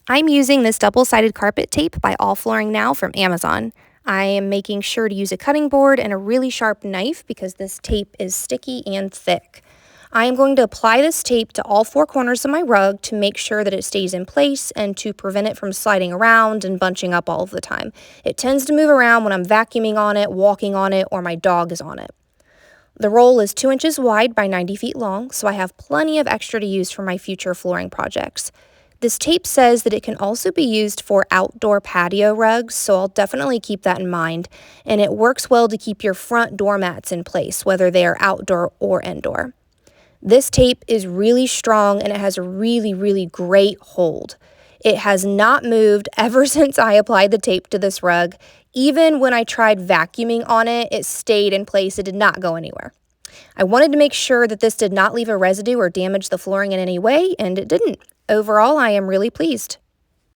I'm using this double-sided carpet tape by All Flooring Now from Amazon. I am making sure to use a cutting board and a really sharp knife because this tape is sticky and thick. I am going to apply this tape to all four corners of my rug to make sure that it stays in place and to prevent it from sliding around and bunching up all of the time. It tends to move around when I'm vacuuming on it, walking on it, or my dog is on it. The roll is 2 inches wide by 90 feet long, so I have plenty of extra to use for my future flooring projects. This tape says that it can also be used for outdoor patio rugs, so I'll definitely keep that in mind. And it works well to keep your front doormats in place, whether they are outdoor or indoor. This tape is really strong and it has a really great hold. It has not moved ever since I applied the tape to this rug. Even when I tried vacuuming on it, it stayed in place. It did not go anywhere. I wanted to make sure that this did not leave a residue or damage the flooring in any way, and it didn't. Overall, I am really pleased.